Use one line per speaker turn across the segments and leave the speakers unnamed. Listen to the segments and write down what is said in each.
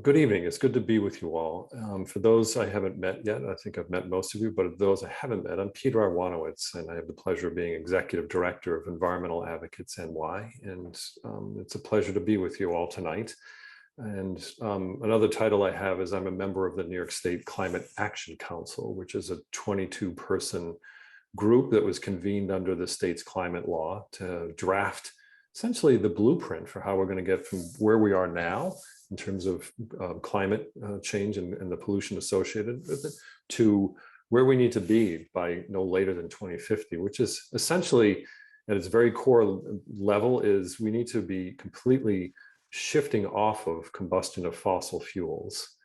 Good evening. It's good to be with you all. For those I haven't met yet, I think I've met most of you, but those I haven't met, I'm Peter Arwanowitz, and I have the pleasure of being Executive Director of Environmental Advocates NY, and it's a pleasure to be with you all tonight. And another title I have is I'm a member of the New York State Climate Action Council, which is a 22-person group that was convened under the state's climate law to draft essentially the blueprint for how we're going to get from where we are now in terms of climate change and the pollution associated with it to where we need to be by no later than 2050, which is essentially at its very core level is we need to be completely shifting off of combustion of fossil fuels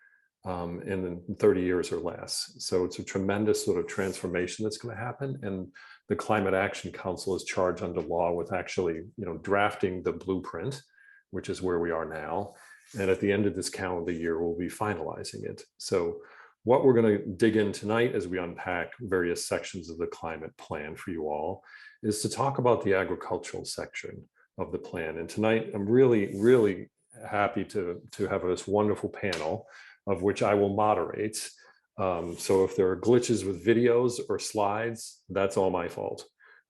in 30 years or less. So it's a tremendous sort of transformation that's going to happen. And the Climate Action Council is charged under law with actually, drafting the blueprint, which is where we are now. And at the end of this calendar year, we'll be finalizing it. So what we're going to dig in tonight as we unpack various sections of the climate plan for you all is to talk about the agricultural section of the plan. And tonight, I'm really, really happy to have this wonderful panel of which I will moderate. So if there are glitches with videos or slides, that's all my fault.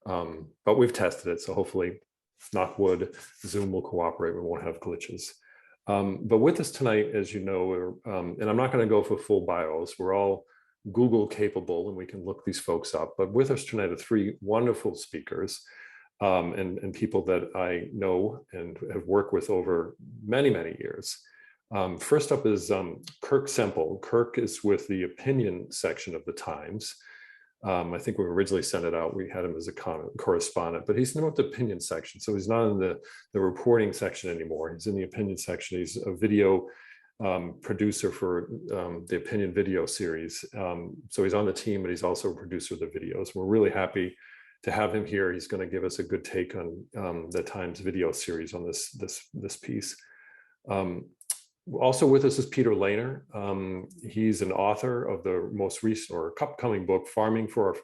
But we've tested it, so hopefully, knock wood, Zoom will cooperate, we won't have glitches. But with us tonight, as you know, and I'm not going to go for full bios, we're all Google capable and we can look these folks up. But with us tonight are three wonderful speakers and people that I know and have worked with over many, many years. First up is Kirk Semple. Kirk is with the opinion section of the Times. I think when we originally sent it out, we had him as a correspondent, but he's now the opinion section. So he's not in the reporting section anymore. He's in the opinion section. He's a video producer for the opinion video series. So he's on the team, but he's also a producer of the videos. We're really happy to have him here. He's going to give us a good take on the Times video series on this piece. Also with us is Peter Lehner. He's an author of the most recent or upcoming book, the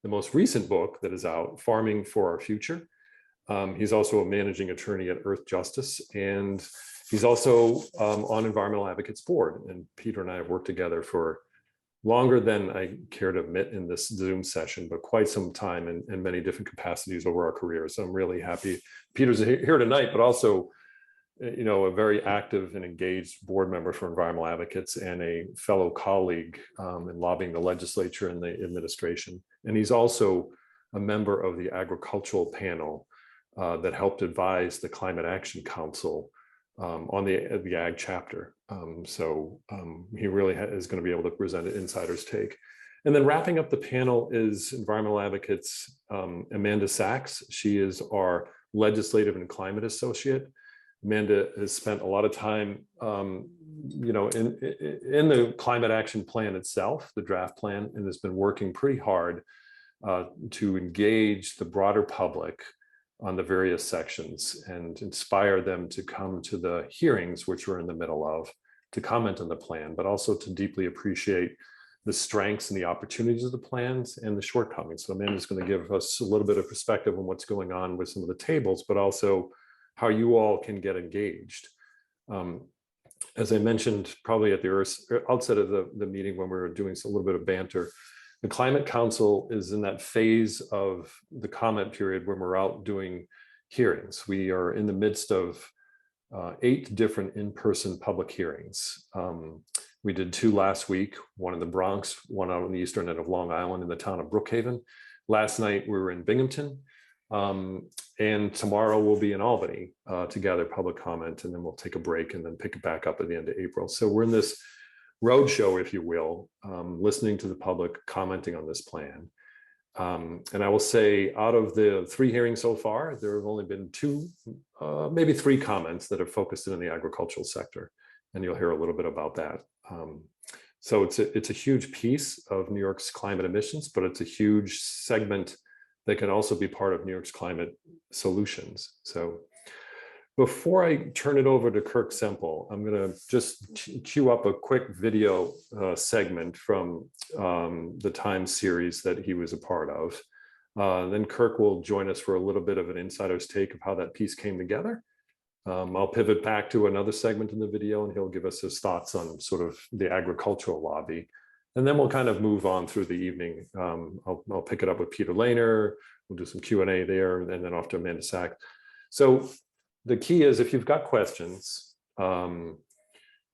most recent book that is out, Farming for Our Future. He's also a managing attorney at Earth Justice, and he's also on Environmental Advocates Board. And Peter and I have worked together for longer than I care to admit in this Zoom session, but quite some time in many different capacities over our careers. So I'm really happy Peter's here tonight, but also a very active and engaged board member for Environmental Advocates and a fellow colleague in lobbying the legislature and the administration. And he's also a member of the agricultural panel that helped advise the Climate Action Council on the ag chapter. So he really is going to be able to present an insider's take. And then wrapping up the panel is Environmental Advocates Amanda Sachs. She is our legislative and climate associate. Amanda has spent a lot of time, in the climate action plan itself, the draft plan, and has been working pretty hard to engage the broader public on the various sections and inspire them to come to the hearings, which we're in the middle of, to comment on the plan, but also to deeply appreciate the strengths and the opportunities of the plans and the shortcomings. So Amanda's going to give us a little bit of perspective on what's going on with some of the tables, but also how you all can get engaged. As I mentioned, probably at the outset of the meeting when we were doing a little bit of banter, the Climate Council is in that phase of the comment period when we're out doing hearings. We are in the midst of 8 different in-person public hearings. We did 2 last week, one in the Bronx, one out on the eastern end of Long Island in the town of Brookhaven. Last night we were in Binghamton. And tomorrow we'll be in Albany to gather public comment, and then we'll take a break and then pick it back up at the end of April. So we're in this roadshow, if you will, listening to the public, commenting on this plan. And I will say out of the 3 hearings so far, there have only been 2, maybe 3 comments that have focused in the agricultural sector. And you'll hear a little bit about that. So it's a huge piece of New York's climate emissions, but it's a huge segment that can also be part of New York's climate solutions. So before I turn it over to Kirk Semple, I'm going to just cue up a quick video segment from the Times series that he was a part of. Then Kirk will join us for a little bit of an insider's take of how that piece came together. I'll pivot back to another segment in the video and he'll give us his thoughts on sort of the agricultural lobby. And then we'll kind of move on through the evening. I'll pick it up with Peter Lehner. We'll do some Q&A there and then off to Amanda Sack. So the key is if you've got questions, along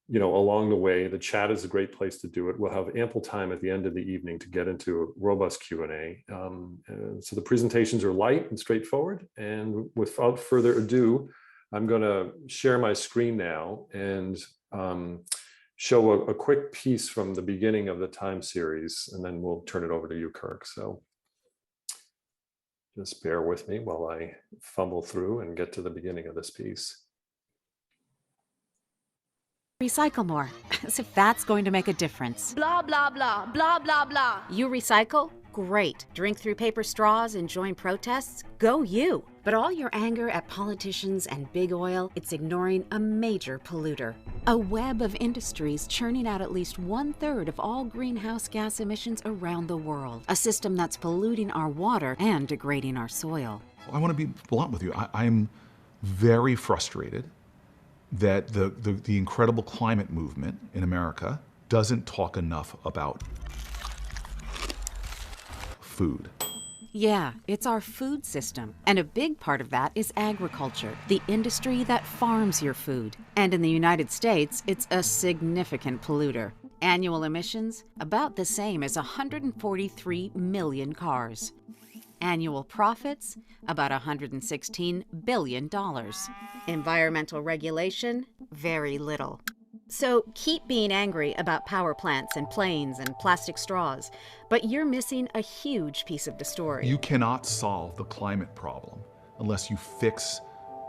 the way, the chat is a great place to do it. We'll have ample time at the end of the evening to get into a robust Q&A. So the presentations are light and straightforward. And without further ado, I'm going to share my screen now and show a quick piece from the beginning of the time series, and then we'll turn it over to you, Kirk. So just bear with me while I fumble through and get to the beginning of this piece.
Recycle more, as if that's going to make a difference.
Blah, blah, blah, blah, blah, blah.
You recycle? Great. Drink through paper straws and join protests? Go you. But all your anger at politicians and big oil, it's ignoring a major polluter. A web of industries churning out at least 1/3 of all greenhouse gas emissions around the world. A system that's polluting our water and degrading our soil.
I want to be blunt with you. I'm very frustrated that the incredible climate movement in America doesn't talk enough about food.
Yeah, it's our food system. And a big part of that is agriculture, the industry that farms your food. And in the United States, it's a significant polluter. Annual emissions, about the same as 143 million cars. Annual profits, about $116 billion. Environmental regulation, very little. So keep being angry about power plants and planes and plastic straws, but you're missing a huge piece of the story.
You cannot solve the climate problem unless you fix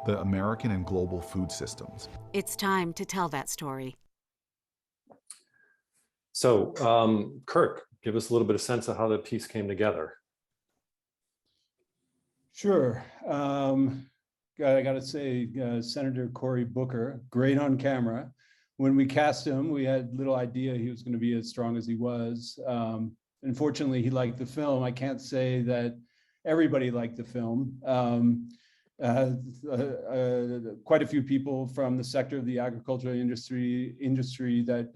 the American and global food systems.
It's time to tell that story.
So, Kirk, give us a little bit of sense of how that piece came together.
Sure. I got to say, Senator Cory Booker, great on camera. When we cast him, we had little idea he was going to be as strong as he was. Unfortunately, he liked the film. I can't say that everybody liked the film. Quite a few people from the sector of the agricultural industry that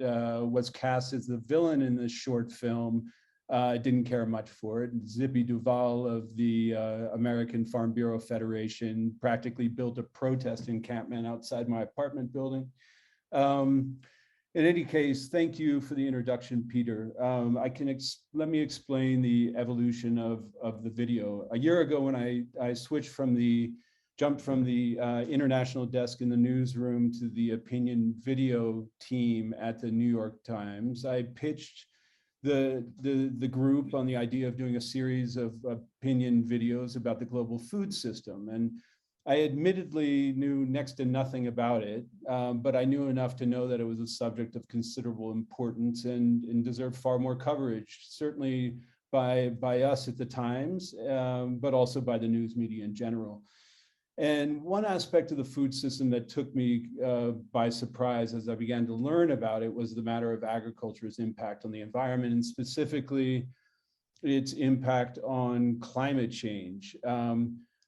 was cast as the villain in this short film didn't care much for it. Zippy Duval of the American Farm Bureau Federation practically built a protest encampment outside my apartment building. In any case, thank you for the introduction, Peter. Let me explain the evolution of the video. A year ago, when I jumped from the international desk in the newsroom to the opinion video team at the New York Times, I pitched the group on the idea of doing a series of opinion videos about the global food system. And I admittedly knew next to nothing about it, but I knew enough to know that it was a subject of considerable importance and deserved far more coverage, certainly by us at the Times, but also by the news media in general. And one aspect of the food system that took me by surprise as I began to learn about it was the matter of agriculture's impact on the environment, and specifically its impact on climate change.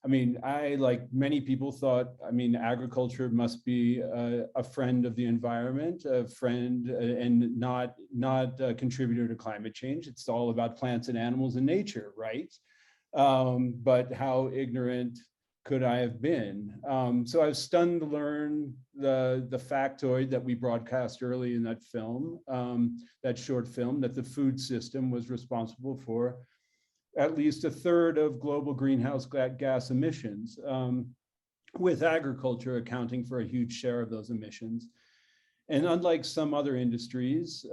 I, like many people, thought, agriculture must be a friend of the environment, a friend and not a contributor to climate change. It's all about plants and animals and nature, right? But how ignorant could I have been? So I was stunned to learn the factoid that we broadcast early in that film, that short film, that the food system was responsible for at least 1/3 of global greenhouse gas emissions, with agriculture accounting for a huge share of those emissions. And unlike some other industries,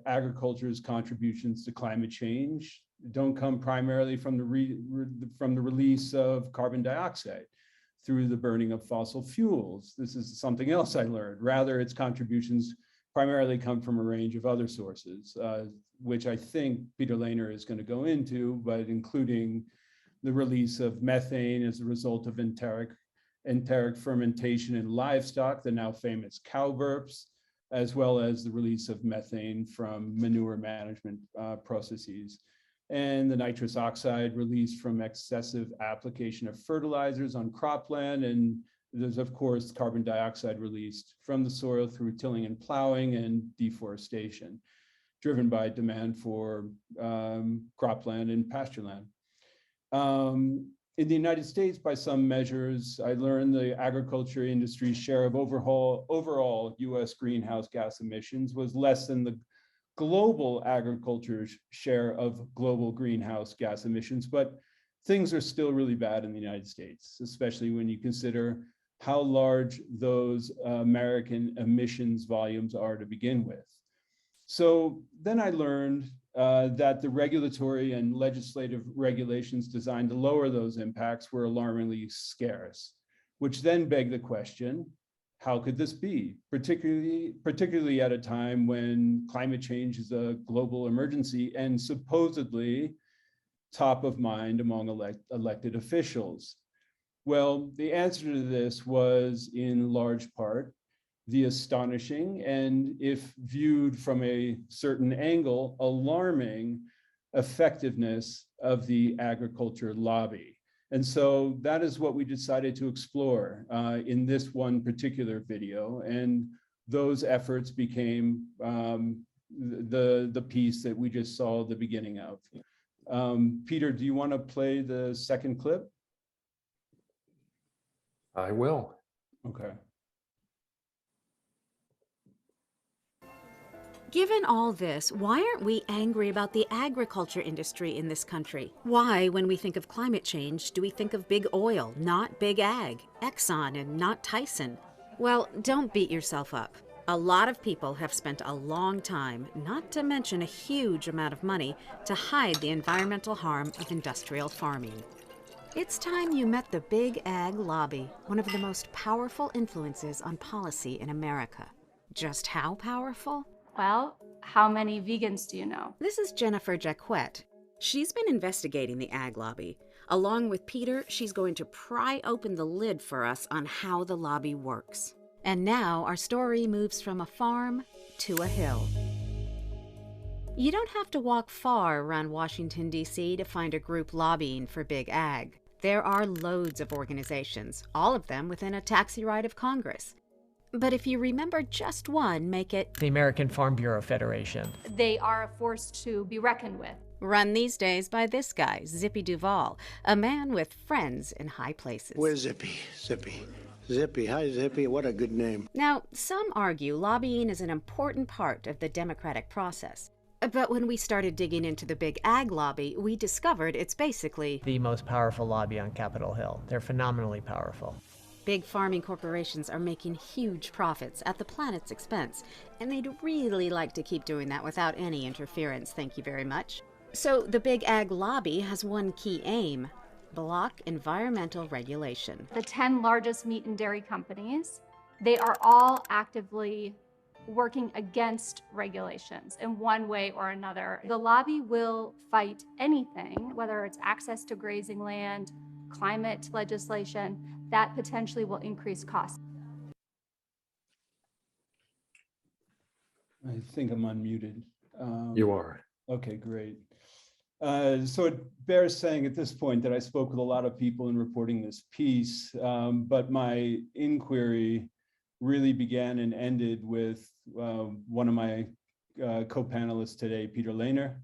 agriculture's contributions to climate change don't come primarily from the release of carbon dioxide through the burning of fossil fuels. This is something else I learned. Rather, its contributions primarily come from a range of other sources, which I think Peter Lehner is going to go into, but including the release of methane as a result of enteric fermentation in livestock, the now famous cow burps, as well as the release of methane from manure management processes, and the nitrous oxide released from excessive application of fertilizers on cropland, and there's, of course, carbon dioxide released from the soil through tilling and plowing and deforestation, driven by demand for cropland and pasture land. In the United States, by some measures, I learned the agriculture industry's share of overall US greenhouse gas emissions was less than the global agriculture's share of global greenhouse gas emissions, but things are still really bad in the United States, especially when you consider how large those American emissions volumes are to begin with. So then I learned that the regulatory and legislative regulations designed to lower those impacts were alarmingly scarce, which then begged the question, how could this be, particularly at a time when climate change is a global emergency and supposedly top of mind among elected officials? Well, the answer to this was in large part the astonishing and, if viewed from a certain angle, alarming effectiveness of the agriculture lobby. And so that is what we decided to explore in this one particular video. And those efforts became the piece that we just saw the beginning of. Peter, do you want to play the second clip?
I will.
Okay.
Given all this, why aren't we angry about the agriculture industry in this country? Why, when we think of climate change, do we think of big oil, not big ag, Exxon and not Tyson? Well, don't beat yourself up. A lot of people have spent a long time, not to mention a huge amount of money, to hide the environmental harm of industrial farming. It's time you met the big ag lobby, one of the most powerful influences on policy in America. Just how powerful?
Well, how many vegans do you know?
This is Jennifer Jacquet. She's been investigating the ag lobby. Along with Peter, she's going to pry open the lid for us on how the lobby works. And now our story moves from a farm to a hill. You don't have to walk far around Washington, D.C. to find a group lobbying for big ag. There are loads of organizations, all of them within a taxi ride of Congress. But if you remember just one, make it
the American Farm Bureau Federation.
They are a force to be reckoned with.
Run these days by this guy, Zippy Duvall, a man with friends in high places.
Where's Zippy? Zippy. Hi, Zippy. What a good name.
Now, some argue lobbying is an important part of the democratic process. But when we started digging into the big ag lobby, we discovered it's basically
the most powerful lobby on Capitol Hill. They're phenomenally powerful.
Big farming corporations are making huge profits at the planet's expense, and they'd really like to keep doing that without any interference, thank you very much. So the big ag lobby has one key aim: block environmental regulation.
The 10 largest meat and dairy companies, they are all actively working against regulations in one way or another. The lobby will fight anything, whether it's access to grazing land, climate legislation, that potentially will increase costs.
I think I'm unmuted.
You are.
Okay, great. So it bears saying at this point that I spoke with a lot of people in reporting this piece, but my inquiry really began and ended with one of my co-panelists today, Peter Lehner.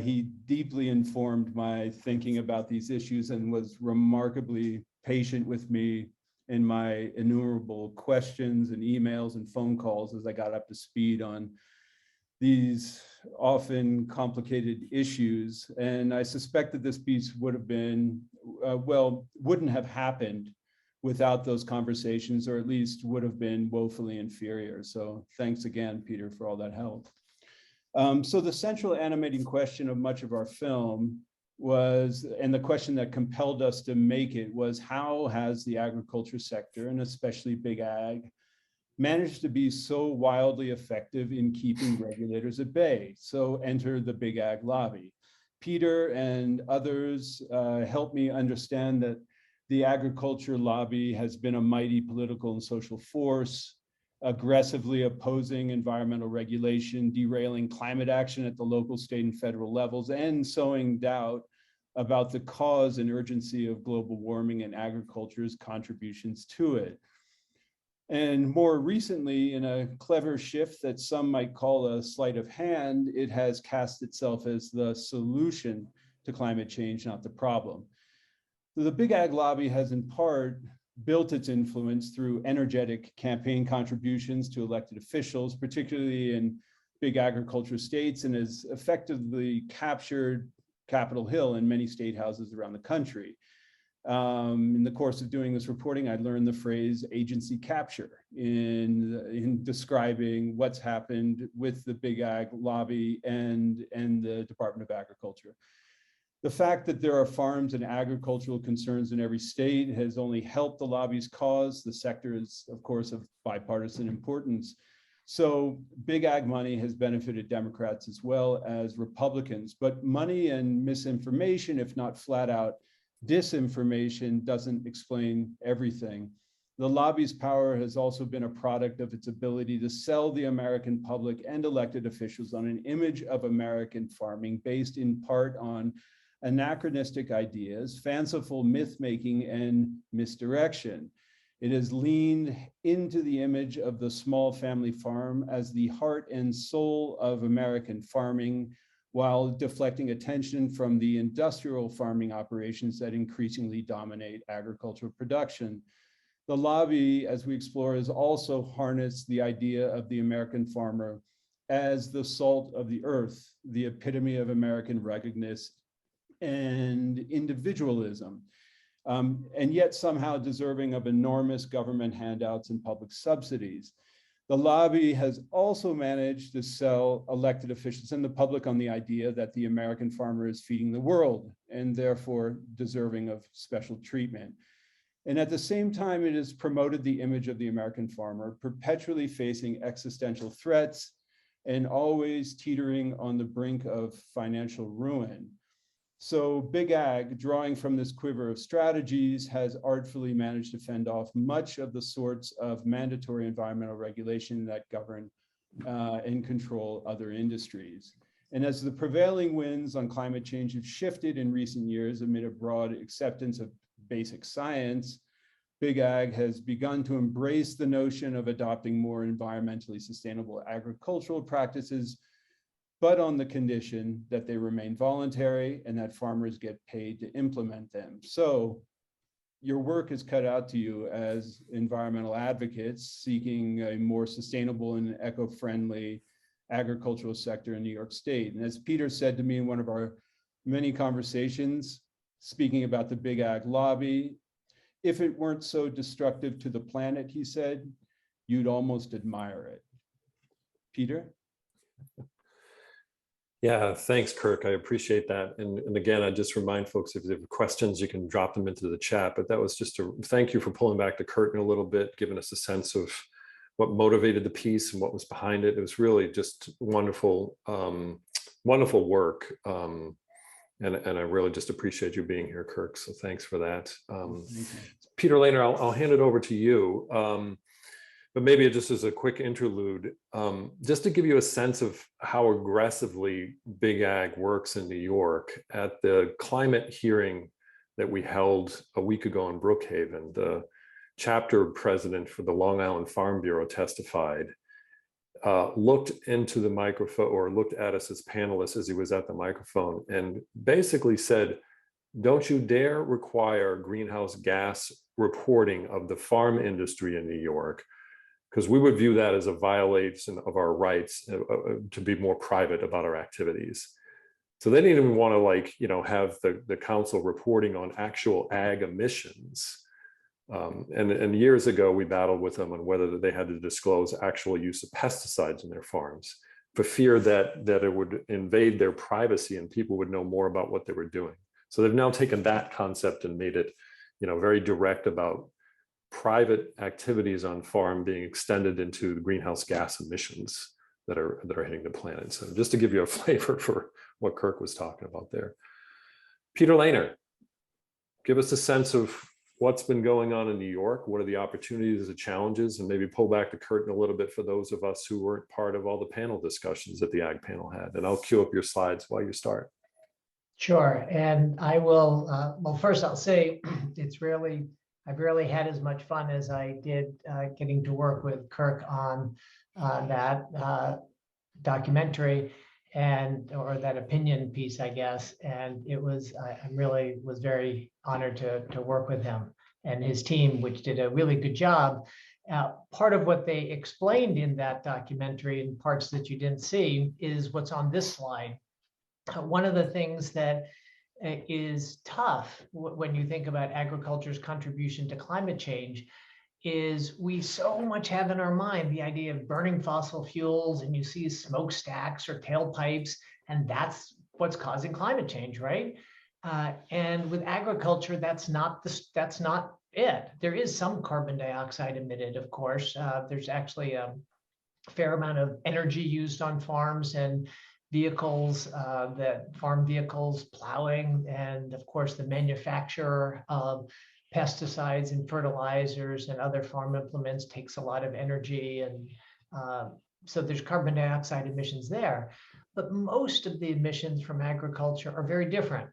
He deeply informed my thinking about these issues and was remarkably patient with me in my innumerable questions and emails and phone calls as I got up to speed on these often complicated issues. And I suspect that this piece would have been, wouldn't have happened without those conversations, or at least would have been woefully inferior. So thanks again, Peter, for all that help. So the central animating question of much of our film was, and the question that compelled us to make it was, how has the agriculture sector, and especially big ag, managed to be so wildly effective in keeping regulators at bay? So enter the big ag lobby. Peter and others helped me understand that the agriculture lobby has been a mighty political and social force, aggressively opposing environmental regulation, derailing climate action at the local, state, and federal levels, and sowing doubt about the cause and urgency of global warming and agriculture's contributions to it. And more recently, in a clever shift that some might call a sleight of hand, it has cast itself as the solution to climate change, not the problem. The big ag lobby has in part built its influence through energetic campaign contributions to elected officials, particularly in big agriculture states, and has effectively captured Capitol Hill and many state houses around the country. In the course of doing this reporting, I learned the phrase agency capture in describing what's happened with the big ag lobby and the Department of Agriculture. The fact that there are farms and agricultural concerns in every state has only helped the lobby's cause. The sector is, of course, of bipartisan importance. So big ag money has benefited Democrats as well as Republicans, but money and misinformation, if not flat out disinformation, doesn't explain everything. The lobby's power has also been a product of its ability to sell the American public and elected officials on an image of American farming based in part on anachronistic ideas, fanciful myth-making, and misdirection. It has leaned into the image of the small family farm as the heart and soul of American farming, while deflecting attention from the industrial farming operations that increasingly dominate agricultural production. The lobby, as we explore, has also harnessed the idea of the American farmer as the salt of the earth, the epitome of American ruggedness and individualism, and yet somehow deserving of enormous government handouts and public subsidies. The lobby has also managed to sell elected officials and the public on the idea that the American farmer is feeding the world and therefore deserving of special treatment. And at the same time, it has promoted the image of the American farmer, perpetually facing existential threats and always teetering on the brink of financial ruin. So Big Ag, drawing from this quiver of strategies, has artfully managed to fend off much of the sorts of mandatory environmental regulation that govern and control other industries. And as the prevailing winds on climate change have shifted in recent years amid a broad acceptance of basic science, Big Ag has begun to embrace the notion of adopting more environmentally sustainable agricultural practices, but on the condition that they remain voluntary and that farmers get paid to implement them. So your work is cut out to you as environmental advocates seeking a more sustainable and eco-friendly agricultural sector in New York State. And as Peter said to me in one of our many conversations, speaking about the Big Ag lobby, if it weren't so destructive to the planet, he said, you'd almost admire it. Peter?
Yeah, thanks, Kirk. I appreciate that. And again, I just remind folks, if they have questions, you can drop them into the chat. But that was just a thank you for pulling back the curtain a little bit, giving us a sense of what motivated the piece and what was behind it. It was really just wonderful, wonderful work. And I really just appreciate you being here, Kirk. So thanks for that. Peter Lehner, I'll hand it over to you. But maybe just as a quick interlude, just to give you a sense of how aggressively Big Ag works in New York. At the climate hearing that we held a week ago in Brookhaven, the chapter president for the Long Island Farm Bureau testified, looked into the microphone or looked at us as panelists as he was at the microphone and basically said, don't you dare require greenhouse gas reporting of the farm industry in New York, because we would view that as a violation of our rights to be more private about our activities. So they didn't even want to have the council reporting on actual ag emissions. And years ago, we battled with them on whether they had to disclose actual use of pesticides in their farms for fear that it would invade their privacy and people would know more about what they were doing. So they've now taken that concept and made it, very direct about private activities on farm being extended into the greenhouse gas emissions that are hitting the planet. So just to give you a flavor for what Kirk was talking about there. Peter Lehner, give us a sense of what's been going on in New York. What are the opportunities, the challenges, and maybe pull back the curtain a little bit for those of us who weren't part of all the panel discussions that the Ag panel had. And I'll cue up your slides while you start.
Sure, and I will. Well, first I'll say I've rarely had as much fun as I did getting to work with Kirk on that documentary or that opinion piece, I guess. And it was I really was very honored to work with him and his team, which did a really good job. Part of what they explained in that documentary, and parts that you didn't see, is what's on this slide. One of the things that is tough when you think about agriculture's contribution to climate change is we so much have in our mind the idea of burning fossil fuels, and you see smokestacks or tailpipes, and that's what's causing climate change, right? And with agriculture, that's not it. There is some carbon dioxide emitted, of course. There's actually a fair amount of energy used on farms and vehicles, that farm vehicles, plowing, and of course the manufacture of pesticides and fertilizers and other farm implements takes a lot of energy, and so there's carbon dioxide emissions there. But most of the emissions from agriculture are very different.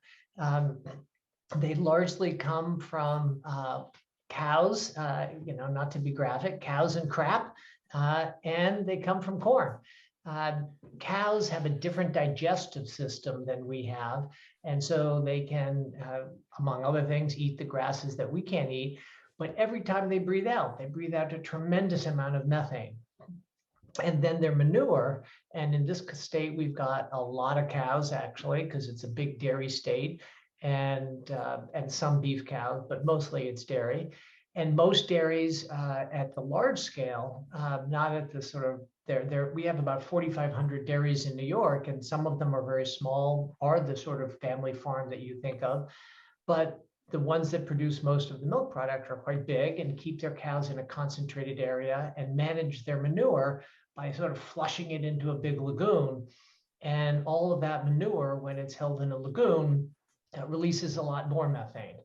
They largely come from cows, not to be graphic, cows and crap, and they come from corn. Cows have a different digestive system than we have, and so they can, among other things, eat the grasses that we can't eat. But every time they breathe out a tremendous amount of methane. And then their manure, and in this state, we've got a lot of cows, actually, because it's a big dairy state, and some beef cows, but mostly it's dairy. And most dairies at the large scale, not at the sort of, we have about 4,500 dairies in New York, and some of them are very small, are the sort of family farm that you think of. But the ones that produce most of the milk product are quite big and keep their cows in a concentrated area and manage their manure by sort of flushing it into a big lagoon. And all of that manure, when it's held in a lagoon, releases a lot more methane.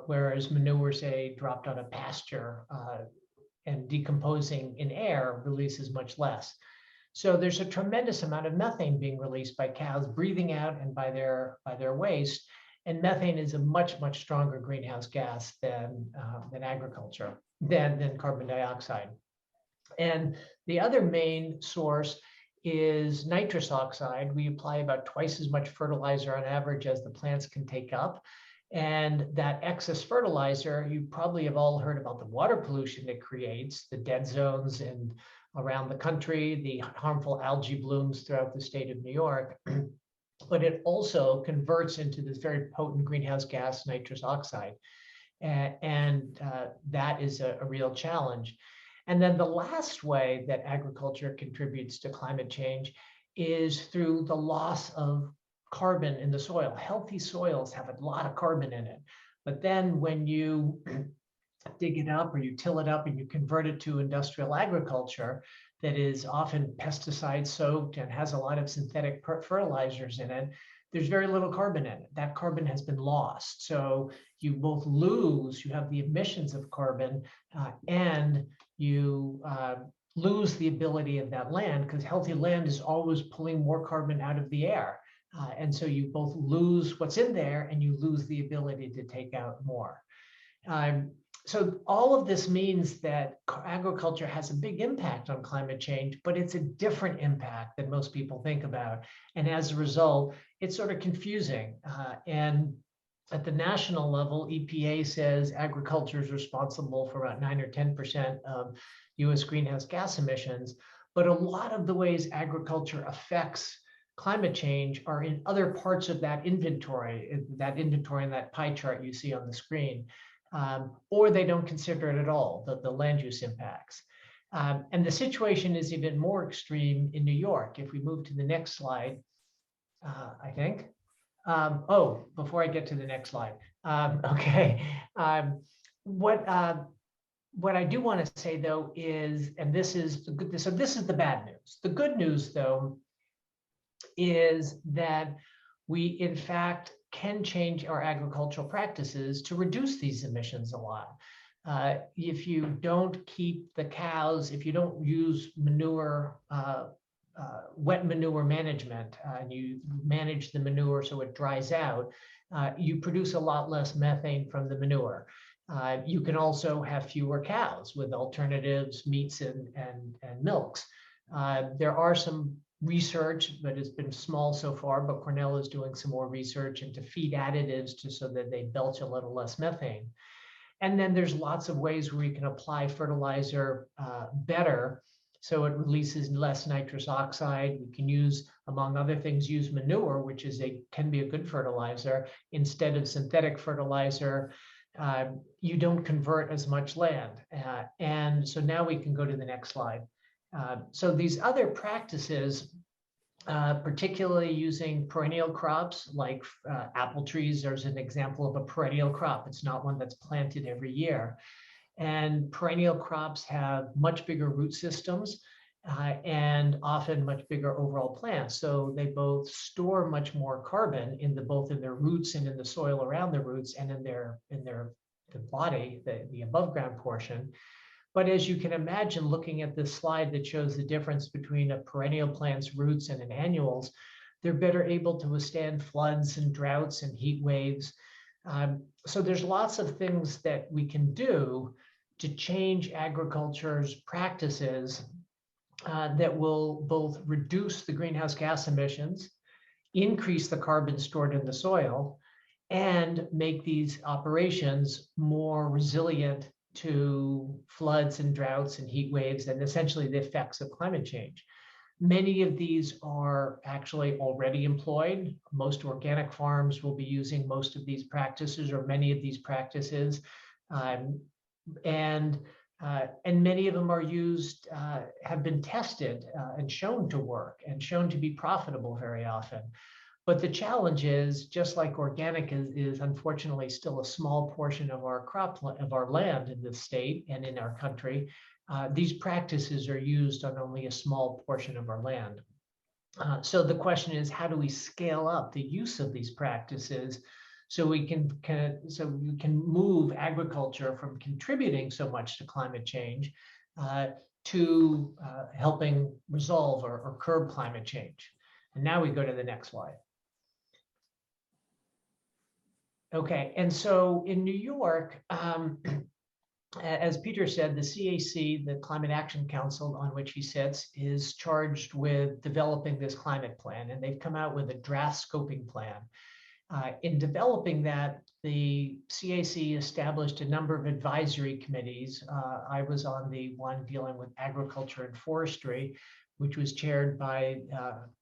Whereas manure, say, dropped on a pasture and decomposing in air releases much less. So there's a tremendous amount of methane being released by cows breathing out and by their waste. And methane is a much, much stronger greenhouse gas than agriculture, than carbon dioxide. And the other main source is nitrous oxide. We apply about twice as much fertilizer on average as the plants can take up. And that excess fertilizer, you probably have all heard about the water pollution it creates, the dead zones and around the country, the harmful algae blooms throughout the state of New York. But it also converts into this very potent greenhouse gas, nitrous oxide. And that is a real challenge. And then the last way that agriculture contributes to climate change is through the loss of carbon in the soil. Healthy soils have a lot of carbon in it. But then when you dig it up or you till it up and you convert it to industrial agriculture that is often pesticide soaked and has a lot of synthetic fertilizers in it, there's very little carbon in it. That carbon has been lost. So you both lose, you have the emissions of carbon and you lose the ability of that land, because healthy land is always pulling more carbon out of the air. And so you both lose what's in there and you lose the ability to take out more. So all of this means that agriculture has a big impact on climate change, but it's a different impact than most people think about. And as a result, it's sort of confusing. And at the national level, EPA says agriculture is responsible for about 9 or 10% of US greenhouse gas emissions. But a lot of the ways agriculture affects climate change are in other parts of that inventory in that pie chart you see on the screen. Or they don't consider it at all, the land use impacts. And the situation is even more extreme in New York. If we move to the next slide, I think. Before I get to the next slide. Okay. What I do want to say, though, is, and this is the good, so this is the bad news. The good news, though, is that we, in fact, can change our agricultural practices to reduce these emissions a lot. If you don't keep the cows, if you don't use manure wet manure management, and you manage the manure so it dries out, you produce a lot less methane from the manure. You can also have fewer cows with alternatives, meats and milks. There are some research, but it's been small so far, but Cornell is doing some more research into feed additives so that they belch a little less methane. And then there's lots of ways where you can apply fertilizer better, so it releases less nitrous oxide. We can use, among other things, use manure, which can be a good fertilizer, instead of synthetic fertilizer. You don't convert as much land. And so now we can go to the next slide. So these other practices, particularly using perennial crops like apple trees, there's an example of a perennial crop. It's not one that's planted every year. And perennial crops have much bigger root systems and often much bigger overall plants. So they both store much more carbon both in their roots and in the soil around the roots and in the body, the above ground portion. But as you can imagine, looking at this slide that shows the difference between a perennial plant's roots and an annual's, they're better able to withstand floods and droughts and heat waves. So there's lots of things that we can do to change agriculture's practices that will both reduce the greenhouse gas emissions, increase the carbon stored in the soil, and make these operations more resilient to floods and droughts and heat waves and essentially the effects of climate change. Many of these are actually already employed. Most organic farms will be using most of these practices or many of these practices. And many of them are used, have been tested and shown to work and shown to be profitable very often. But the challenge is, just like organic is unfortunately still a small portion of our land in this state and in our country, these practices are used on only a small portion of our land. So the question is, how do we scale up the use of these practices so we can move agriculture from contributing so much to climate change to helping resolve or curb climate change? And now we go to the next slide. Okay, and so in New York, as Peter said, the CAC, the Climate Action Council on which he sits, is charged with developing this climate plan, and they've come out with a draft scoping plan. In developing that, the CAC established a number of advisory committees. I was on the one dealing with agriculture and forestry, which was chaired by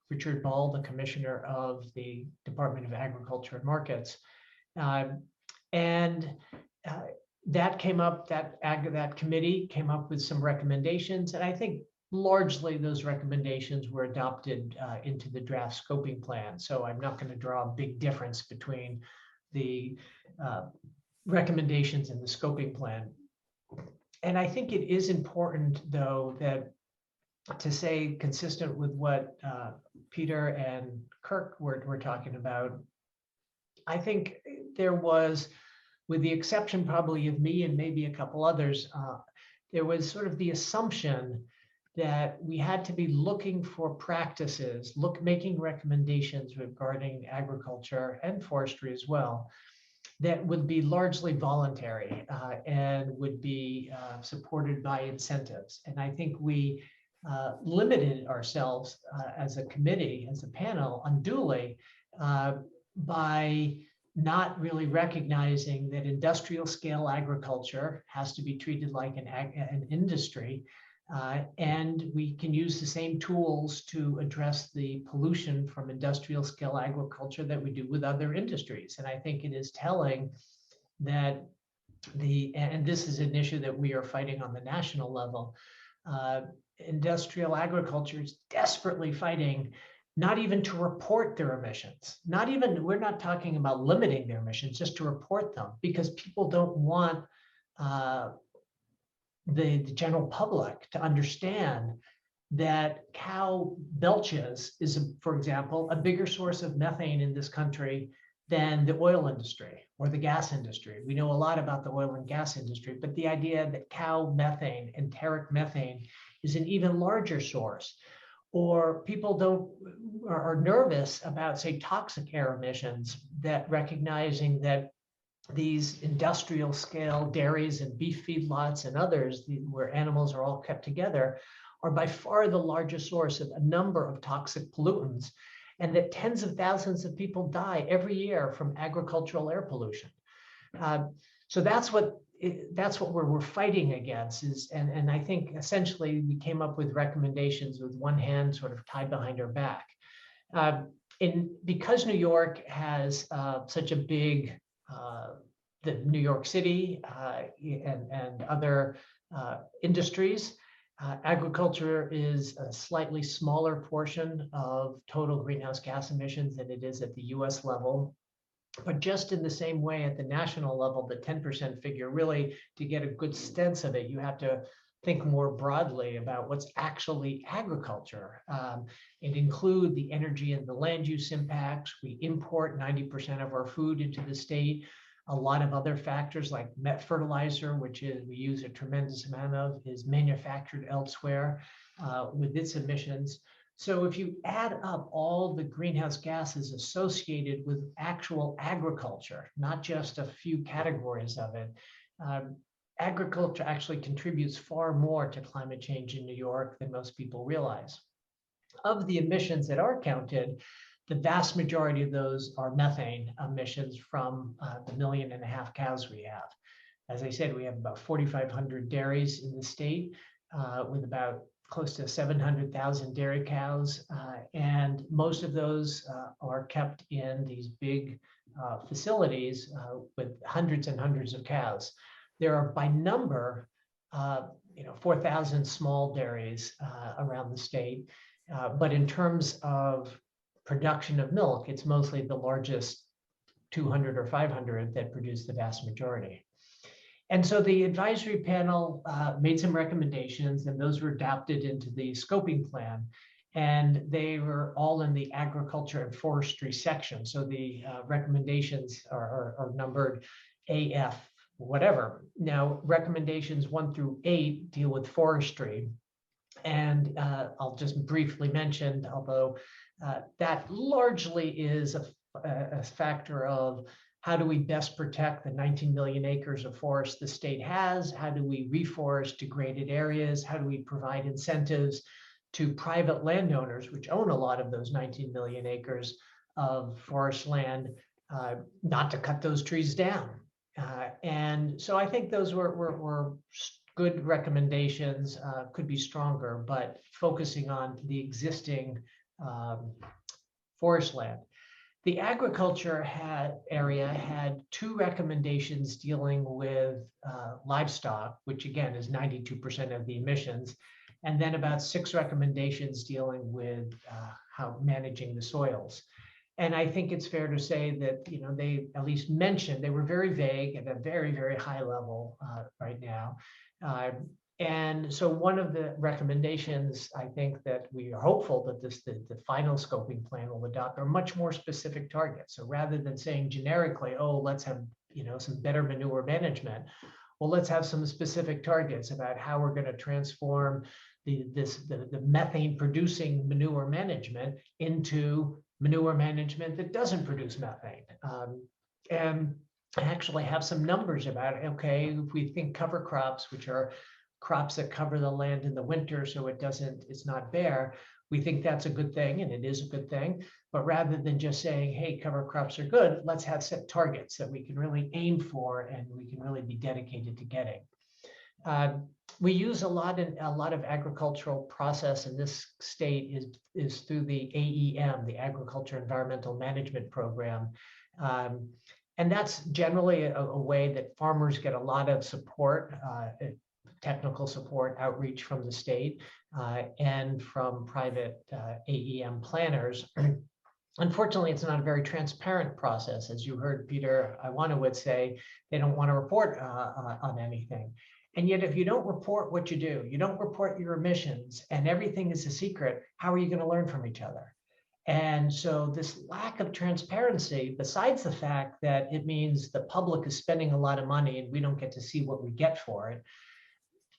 Richard Ball, the commissioner of the Department of Agriculture and Markets. That came up, that committee came up with some recommendations, and I think largely those recommendations were adopted into the draft scoping plan. So I'm not going to draw a big difference between the recommendations and the scoping plan. And I think it is important, though, that to say, consistent with what Peter and Kirk were talking about, I think there was, with the exception probably of me and maybe a couple others, there was sort of the assumption that we had to be looking for practices, making recommendations regarding agriculture and forestry as well, that would be largely voluntary and would be supported by incentives. And I think we limited ourselves as a committee, as a panel, unduly by not really recognizing that industrial scale agriculture has to be treated like an industry. And we can use the same tools to address the pollution from industrial scale agriculture that we do with other industries. And I think it is telling that and this is an issue that we are fighting on the national level, industrial agriculture is desperately fighting not even to report their emissions, we're not talking about limiting their emissions, just to report them, because people don't want the general public to understand that cow belches is, for example, a bigger source of methane in this country than the oil industry or the gas industry. We know a lot about the oil and gas industry, but the idea that cow methane, enteric methane, is an even larger source. or people are nervous about, say, toxic air emissions, that recognizing that these industrial scale dairies and beef feedlots and others where animals are all kept together are by far the largest source of a number of toxic pollutants, and that tens of thousands of people die every year from agricultural air pollution. So that's what we're fighting against is, and I think essentially we came up with recommendations with one hand sort of tied behind our back. Because New York has such a big, the New York City and other industries, agriculture is a slightly smaller portion of total greenhouse gas emissions than it is at the US level. But just in the same way at the national level, the 10% figure, really, to get a good sense of it, you have to think more broadly about what's actually agriculture. It includes the energy and the land use impacts. We import 90% of our food into the state. A lot of other factors like met fertilizer, which we use a tremendous amount of, is manufactured elsewhere with its emissions. So if you add up all the greenhouse gases associated with actual agriculture, not just a few categories of it, agriculture actually contributes far more to climate change in New York than most people realize. Of the emissions that are counted, the vast majority of those are methane emissions from the 1.5 million cows we have. As I said, we have about 4,500 dairies in the state with about close to 700,000 dairy cows, and most of those are kept in these big facilities with hundreds and hundreds of cows. There are, by number, 4,000 small dairies around the state, but in terms of production of milk, it's mostly the largest 200 or 500 that produce the vast majority. And so the advisory panel made some recommendations, and those were adopted into the scoping plan. And they were all in the agriculture and forestry section. So the recommendations are numbered AF, whatever. Now, recommendations 1 through 8 deal with forestry. And I'll just briefly mention, although that largely is a factor of how do we best protect the 19 million acres of forest the state has? How do we reforest degraded areas? How do we provide incentives to private landowners, which own a lot of those 19 million acres of forest land, not to cut those trees down? And so I think those were good recommendations, could be stronger, but focusing on the existing forest land. The agriculture area had 2 recommendations dealing with livestock, which again is 92% of the emissions, and then about 6 recommendations dealing with how managing the soils. And I think it's fair to say that they at least mentioned, they were very vague at a very, very high level right now. And so one of the recommendations, I think that we are hopeful that the final scoping plan will adopt are much more specific targets. So rather than saying generically, oh, let's have some better manure management, well, let's have some specific targets about how we're going to transform the methane producing manure management into manure management that doesn't produce methane. And actually have some numbers about, okay, if we think cover crops, which are crops that cover the land in the winter so it's not bare, we think that's a good thing, and it is a good thing. But rather than just saying, hey, cover crops are good, let's have set targets that we can really aim for and we can really be dedicated to getting. We use a lot of agricultural process in this state is through the AEM, the Agriculture Environmental Management Program. And that's generally a way that farmers get a lot of support, technical support, outreach from the state and from private AEM planners. Unfortunately, it's not a very transparent process. As you heard Peter Iwanowitz say, they don't want to report on anything. And yet, if you don't report what you do, you don't report your emissions, and everything is a secret, how are you going to learn from each other? And so this lack of transparency, besides the fact that it means the public is spending a lot of money and we don't get to see what we get for it,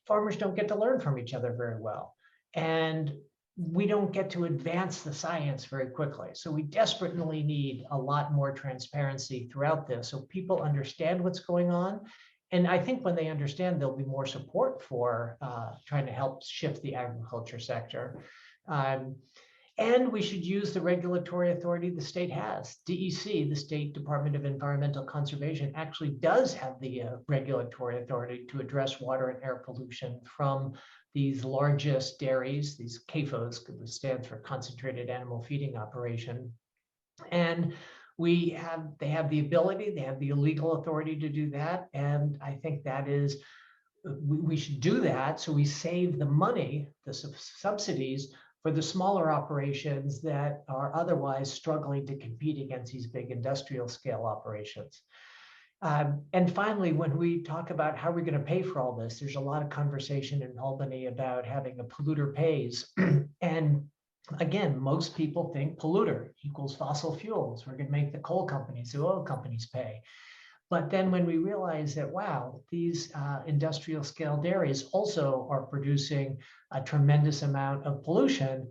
farmers don't get to learn from each other very well. And we don't get to advance the science very quickly. So we desperately need a lot more transparency throughout this so people understand what's going on. And I think when they understand, there'll be more support for trying to help shift the agriculture sector. And we should use the regulatory authority the state has. DEC, the State Department of Environmental Conservation, actually does have the regulatory authority to address water and air pollution from these largest dairies, these CAFOs, which stands for Concentrated Animal Feeding Operation. And they have the ability, they have the legal authority to do that. And I think that is, we should do that so we save the money, the subsidies for the smaller operations that are otherwise struggling to compete against these big industrial scale operations. And finally, when we talk about how we're going to pay for all this, there's a lot of conversation in Albany about having a polluter pays. And again, most people think polluter equals fossil fuels. We're going to make the coal companies, the oil companies pay. But then when we realize that, wow, these industrial scale dairies also are producing a tremendous amount of pollution,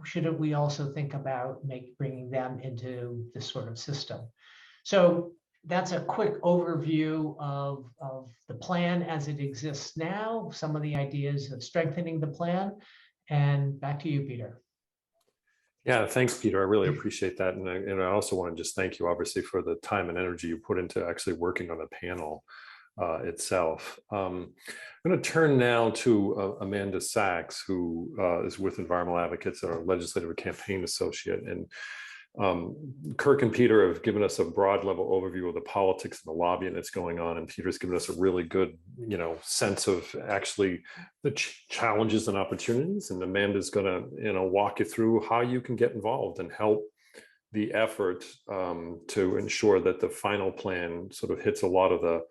shouldn't we also think about bringing them into this sort of system? So that's a quick overview of the plan as it exists now, some of the ideas of strengthening the plan. And back to you, Peter.
Yeah, thanks, Peter. I really appreciate that. And I also want to just thank you, obviously, for the time and energy you put into actually working on the panel itself. I'm going to turn now to Amanda Sachs, who is with Environmental Advocates and our Legislative Campaign Associate. And Kirk and Peter have given us a broad level overview of the politics and the lobbying that's going on, and Peter's given us a really good, sense of actually the challenges and opportunities. And Amanda's going to, walk you through how you can get involved and help the effort to ensure that the final plan sort of hits a lot of the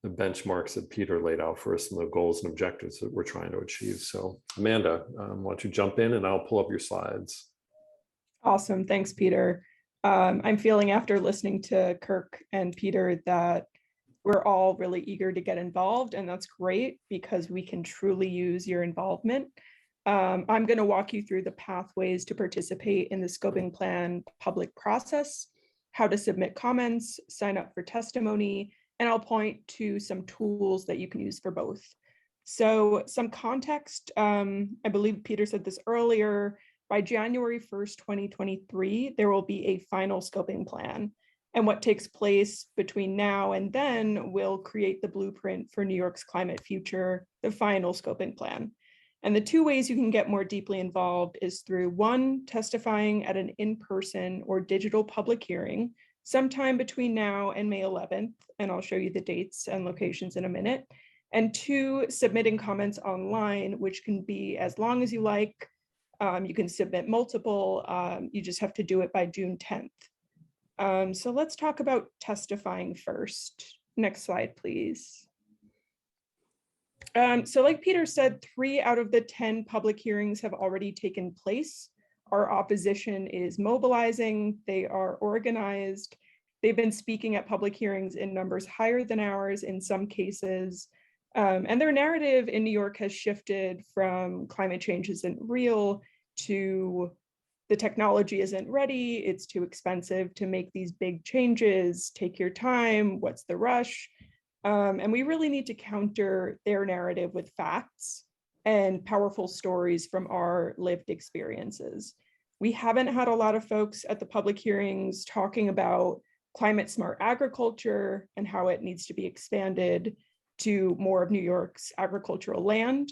benchmarks that Peter laid out for us and the goals and objectives that we're trying to achieve. So, Amanda, why don't you jump in and I'll pull up your slides.
Awesome. Thanks, Peter. I'm feeling after listening to Kirk and Peter that we're all really eager to get involved, and that's great because we can truly use your involvement. I'm going to walk you through the pathways to participate in the scoping plan public process, how to submit comments, sign up for testimony, and I'll point to some tools that you can use for both. So some context, I believe Peter said this earlier, by January 1st, 2023, there will be a final scoping plan. And what takes place between now and then will create the blueprint for New York's climate future, the final scoping plan. And the two ways you can get more deeply involved is through one, testifying at an in-person or digital public hearing sometime between now and May 11th, and I'll show you the dates and locations in a minute. And two, submitting comments online, which can be as long as you like. You can submit multiple, you just have to do it by June 10th. So let's talk about testifying first. Next slide, please. So like Peter said, 3 out of the 10 public hearings have already taken place. Our opposition is mobilizing, they are organized, they've been speaking at public hearings in numbers higher than ours in some cases. And their narrative in New York has shifted from climate change isn't real to the technology isn't ready, it's too expensive to make these big changes, take your time, what's the rush? And we really need to counter their narrative with facts and powerful stories from our lived experiences. We haven't had a lot of folks at the public hearings talking about climate smart agriculture and how it needs to be expanded to more of New York's agricultural land.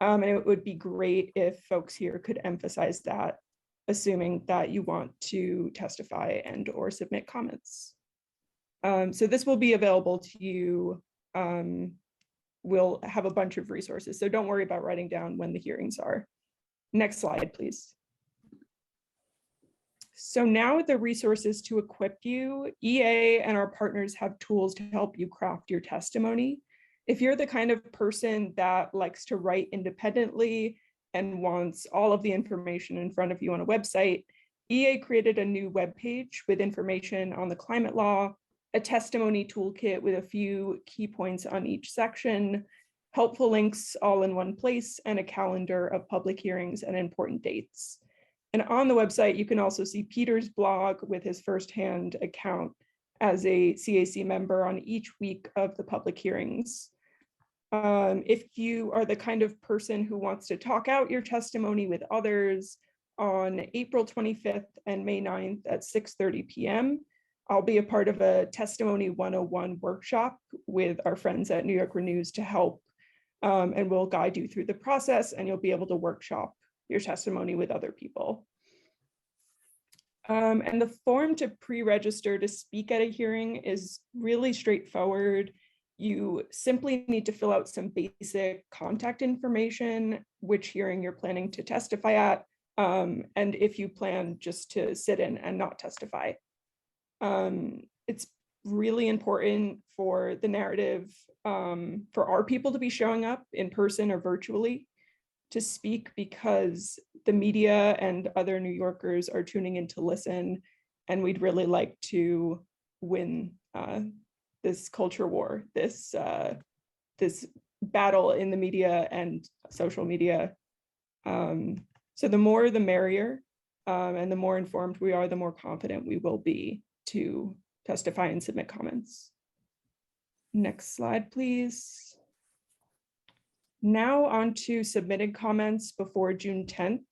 And it would be great if folks here could emphasize that, assuming that you want to testify and or submit comments. So this will be available to you. We'll have a bunch of resources, so don't worry about writing down when the hearings are. Next slide, please. So now with the resources to equip you, EA and our partners have tools to help you craft your testimony. If you're the kind of person that likes to write independently and wants all of the information in front of you on a website, EA created a new webpage with information on the climate law, a testimony toolkit with a few key points on each section, helpful links all in one place, and a calendar of public hearings and important dates. And on the website, you can also see Peter's blog with his firsthand account as a CAC member on each week of the public hearings. If you are the kind of person who wants to talk out your testimony with others, on April 25th and May 9th at 6:30 p.m., I'll be a part of a Testimony 101 workshop with our friends at New York Renews to help, and we'll guide you through the process, and you'll be able to workshop your testimony with other people. And the form to pre-register to speak at a hearing is really straightforward. You simply need to fill out some basic contact information, which hearing you're planning to testify at, and if you plan just to sit in and not testify. It's really important for the narrative, for our people to be showing up in person or virtually to speak, because the media and other New Yorkers are tuning in to listen, and we'd really like to win this culture war, this battle in the media and social media. So the more the merrier, and the more informed we are, the more confident we will be to testify and submit comments. Next slide, please. Now on to submitted comments before June 10th.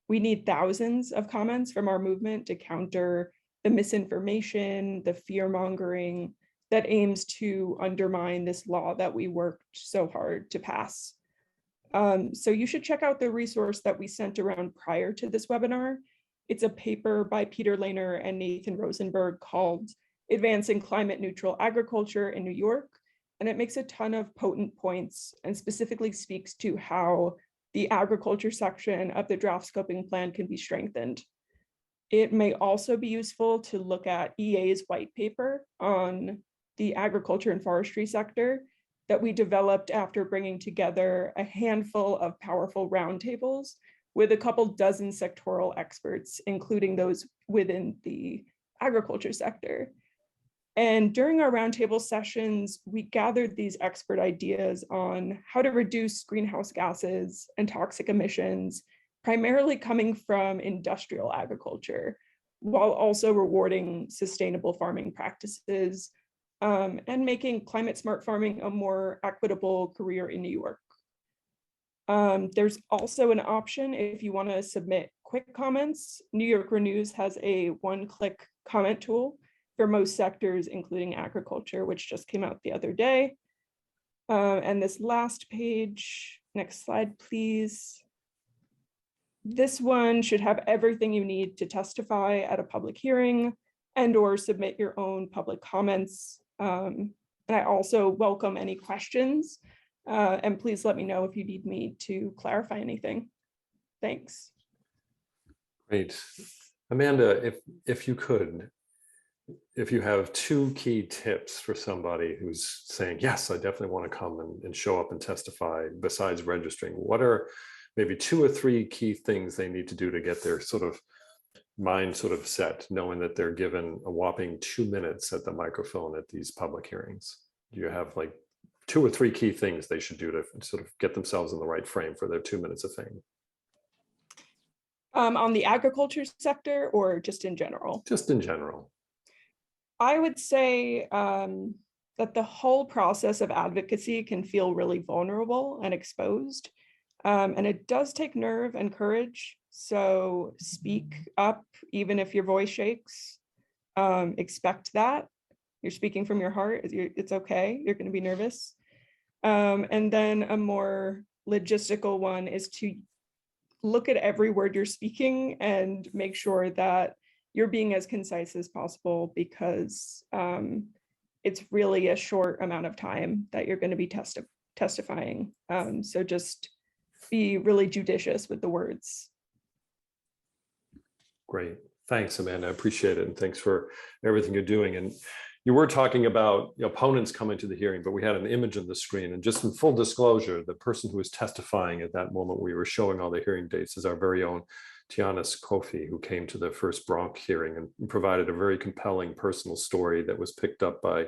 We need thousands of comments from our movement to counter the misinformation, the fear-mongering that aims to undermine this law that we worked so hard to pass. So you should check out the resource that we sent around prior to this webinar. It's a paper by Peter Lehner and Nathan Rosenberg called Advancing Climate Neutral Agriculture in New York. And it makes a ton of potent points and specifically speaks to how the agriculture section of the draft scoping plan can be strengthened. It may also be useful to look at EA's white paper on the agriculture and forestry sector that we developed after bringing together a handful of powerful roundtables with a couple dozen sectoral experts, including those within the agriculture sector. And during our roundtable sessions, we gathered these expert ideas on how to reduce greenhouse gases and toxic emissions, primarily coming from industrial agriculture, while also rewarding sustainable farming practices, and making climate smart farming a more equitable career in New York. There's also an option if you want to submit quick comments. New York Renews has a one-click comment tool for most sectors, including agriculture, which just came out the other day. And this last page, next slide, please. This one should have everything you need to testify at a public hearing and or submit your own public comments. And I also welcome any questions, and please let me know if you need me to clarify anything. Thanks.
Great. Amanda, if you could, if you have 2 key tips for somebody who's saying, yes, I definitely want to come and show up and testify, besides registering, what are maybe 2 or 3 key things they need to do to get their sort of mind sort of set, knowing that they're given a whopping 2 minutes at the microphone at these public hearings? Do you have like 2 or 3 key things they should do to sort of get themselves in the right frame for their 2 minutes of fame?
On the agriculture sector or just in general?
Just in general.
I would say that the whole process of advocacy can feel really vulnerable and exposed. And it does take nerve and courage. So speak up, even if your voice shakes. Expect that. You're speaking from your heart. It's okay. You're going to be nervous. And then a more logistical one is to look at every word you're speaking and make sure that you're being as concise as possible, because it's really a short amount of time that you're going to be testifying. So just be really judicious with the words.
Great. Thanks, Amanda. I appreciate it. And thanks for everything you're doing. And you were talking about opponents coming to the hearing, but we had an image on the screen. And just in full disclosure, the person who was testifying at that moment we were showing all the hearing dates is our very own Tiana Kofi, who came to the first Bronx hearing and provided a very compelling personal story that was picked up by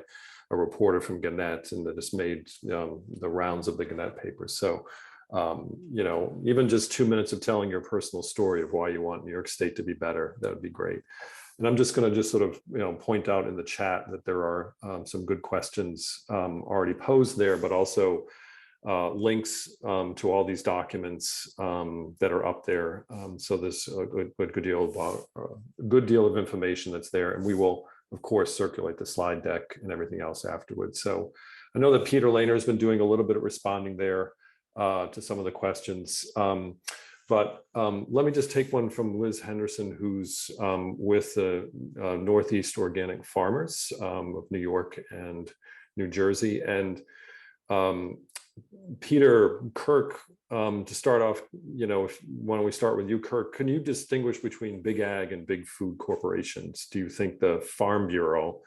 a reporter from Gannett, and that has made the rounds of the Gannett papers. So, even just 2 minutes of telling your personal story of why you want New York State to be better, that would be great. And I'm just going to just sort of, point out in the chat that there are some good questions already posed there, but also links to all these documents that are up there. So there's a good deal of information that's there, and we will, of course, circulate the slide deck and everything else afterwards. So I know that Peter Lehner has been doing a little bit of responding there to some of the questions. But let me just take one from Liz Henderson, who's with the Northeast Organic Farmers of New York and New Jersey. And Peter, Kirk, to start off, why don't we start with you, Kirk? Can you distinguish between big ag and big food corporations? Do you think the Farm Bureau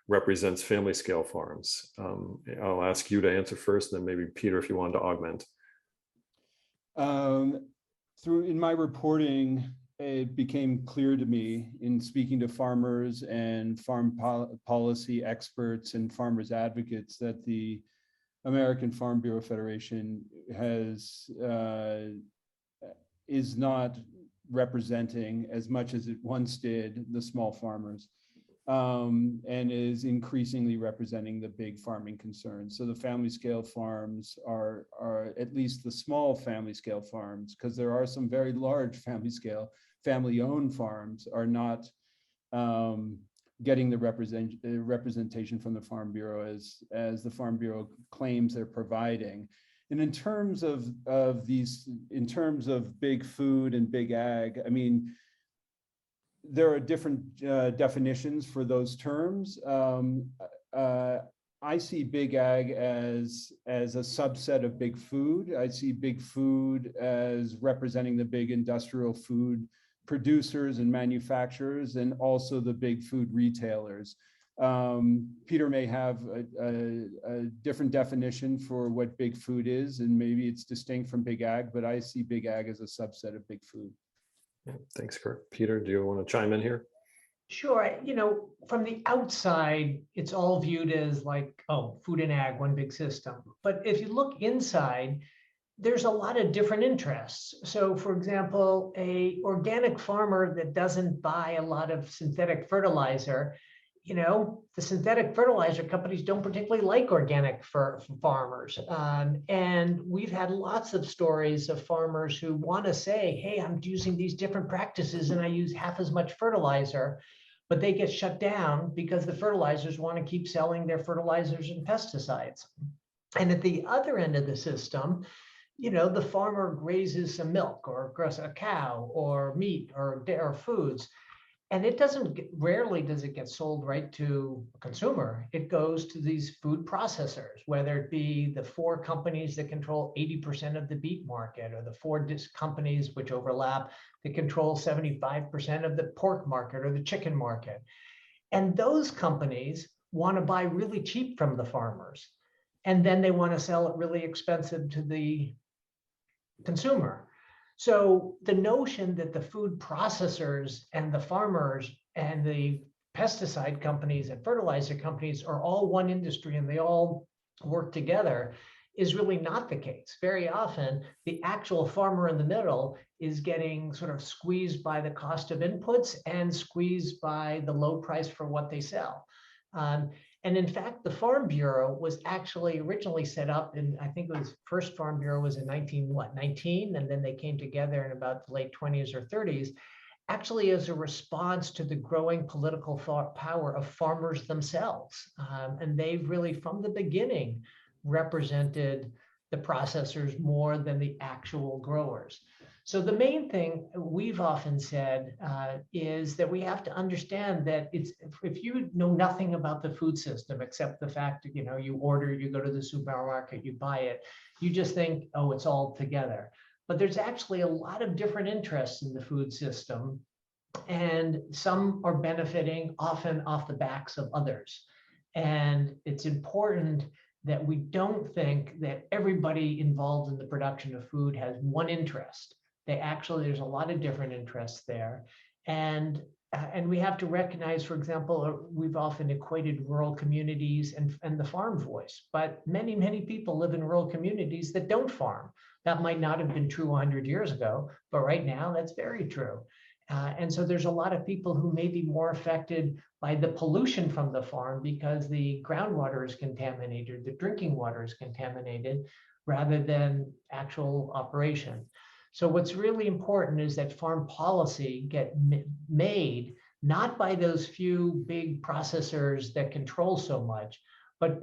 represents family scale farms? I'll ask you to answer first, and then maybe Peter, if you wanted to augment.
In my reporting, it became clear to me in speaking to farmers and farm policy experts and farmers advocates that the American Farm Bureau Federation is not representing as much as it once did the small farmers, and is increasingly representing the big farming concerns. So the family scale farms are at least the small family scale farms, because there are some very large family owned farms are not getting the representation from the Farm Bureau as the Farm Bureau claims they're providing. And in terms of big food and big ag, I mean, there are different definitions for those terms. I see big ag as a subset of big food. I see big food as representing the big industrial food producers and manufacturers, and also the big food retailers. Peter may have a different definition for what big food is, and maybe it's distinct from big ag, but I see big ag as a subset of big food.
Yeah, thanks, Kurt. Peter, do you want to chime in here?
Sure. From the outside, it's all viewed as like, oh, food and ag, one big system. But if you look inside, there's a lot of different interests. So for example, a organic farmer that doesn't buy a lot of synthetic fertilizer, the synthetic fertilizer companies don't particularly like organic for farmers. And we've had lots of stories of farmers who want to say, hey, I'm using these different practices and I use half as much fertilizer, but they get shut down because the fertilizers want to keep selling their fertilizers and pesticides. And at the other end of the system, the farmer grazes some milk or a cow or meat or foods. And rarely does it get sold right to a consumer. It goes to these food processors, whether it be the 4 companies that control 80% of the beef market, or the 4 companies which overlap that control 75% of the pork market or the chicken market. And those companies want to buy really cheap from the farmers. And then they want to sell it really expensive to the consumer. So the notion that the food processors and the farmers and the pesticide companies and fertilizer companies are all one industry and they all work together is really not the case. Very often, the actual farmer in the middle is getting sort of squeezed by the cost of inputs and squeezed by the low price for what they sell. And in fact, the Farm Bureau was actually originally set up in, I think it was first Farm Bureau was in 1919, and then they came together in about the late 20s or 30s, actually as a response to the growing political power of farmers themselves. And they've really, from the beginning, represented the processors more than the actual growers. So the main thing we've often said is that we have to understand that if you know nothing about the food system, except the fact that, you order, you go to the supermarket, you buy it, you just think, oh, it's all together. But there's actually a lot of different interests in the food system, and some are benefiting often off the backs of others. And it's important that we don't think that everybody involved in the production of food has one interest. There's a lot of different interests there. And and we have to recognize, for example, we've often equated rural communities and the farm voice, but many, many people live in rural communities that don't farm. That might not have been true 100 years ago, but right now that's very true. And so there's a lot of people who may be more affected by the pollution from the farm because the groundwater is contaminated, the drinking water is contaminated, rather than actual operation. So what's really important is that farm policy get made not by those few big processors that control so much, but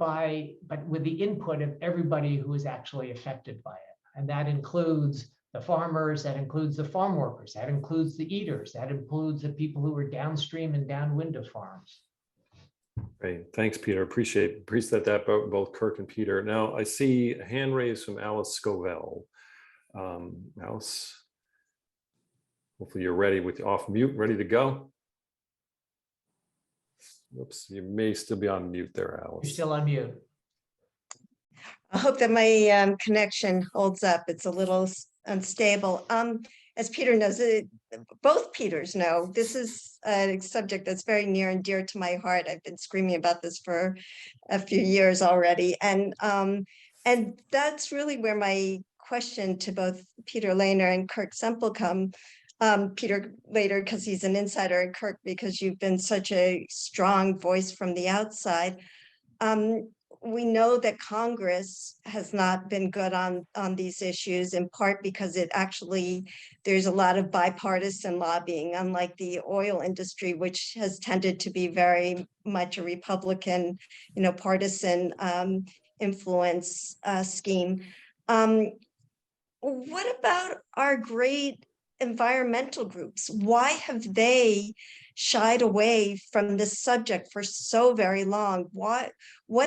with the input of everybody who is actually affected by it. And that includes the farmers, that includes the farm workers, that includes the eaters, that includes the people who are downstream and downwind of farms.
Great, thanks, Peter. Appreciate that both Kirk and Peter. Now I see a hand raised from Alice Scovel. Alice, hopefully you're ready with off mute, ready to go. Whoops, you may still be on mute there, Alice.
You're still on mute.
I hope that my connection holds up. It's a little unstable. As Peter knows, both Peters know, this is a subject that's very near and dear to my heart. I've been screaming about this for a few years already. And that's really where my question to both Peter Lehner and Kirk Semple come. Peter later, because he's an insider, and Kirk, because you've been such a strong voice from the outside. We know that Congress has not been good on these issues, in part because there's a lot of bipartisan lobbying, unlike the oil industry, which has tended to be very much a Republican, partisan influence scheme. What about our great environmental groups? Why have they shied away from this subject for so very long? What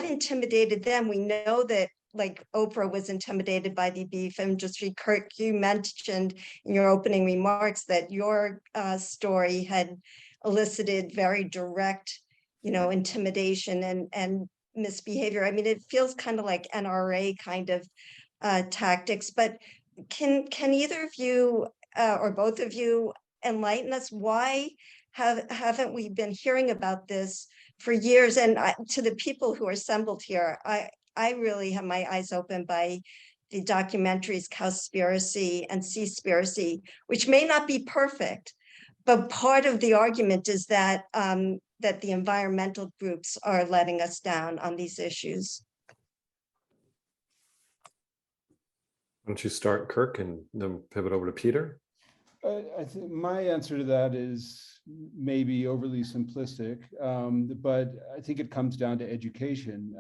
intimidated them? We know that, like, Oprah was intimidated by the beef industry. Kirk, you mentioned in your opening remarks that your story had elicited very direct, intimidation and misbehavior. I mean, it feels kind of like NRA kind of tactics, but can either of you or both of you enlighten us? Why haven't we been hearing about this for years? And to the people who are assembled here, I really have my eyes open by the documentaries Cowspiracy and Seaspiracy, which may not be perfect, but part of the argument is that that the environmental groups are letting us down on these issues.
Why don't you start, Kirk, and then pivot over to Peter?
I think my answer to that is maybe overly simplistic, but I think it comes down to education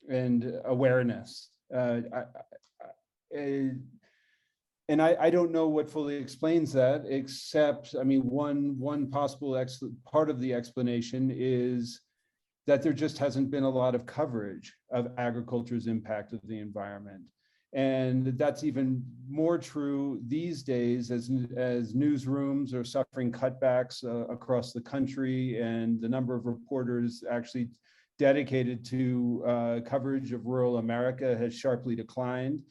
and awareness. And I don't know what fully explains that, except, I mean, one possible part of the explanation is that there just hasn't been a lot of coverage of agriculture's impact of the environment. And that's even more true these days as newsrooms are suffering cutbacks across the country, and the number of reporters actually dedicated to coverage of rural America has sharply declined.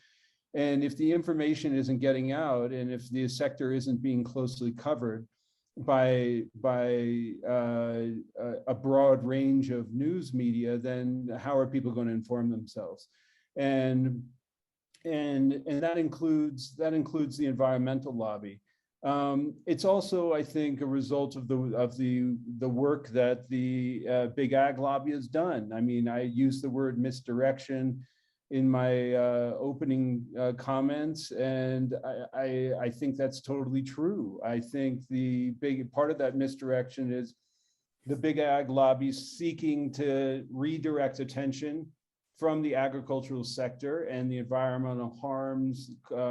And if the information isn't getting out, and if the sector isn't being closely covered by a broad range of news media, then how are people going to inform themselves? And that includes the environmental lobby. It's also, I think, a result of the work that the big ag lobby has done. I mean, I used the word misdirection in my opening comments, and I think that's totally true. I think the big part of that misdirection is the big ag lobby seeking to redirect attention from the agricultural sector and the environmental harms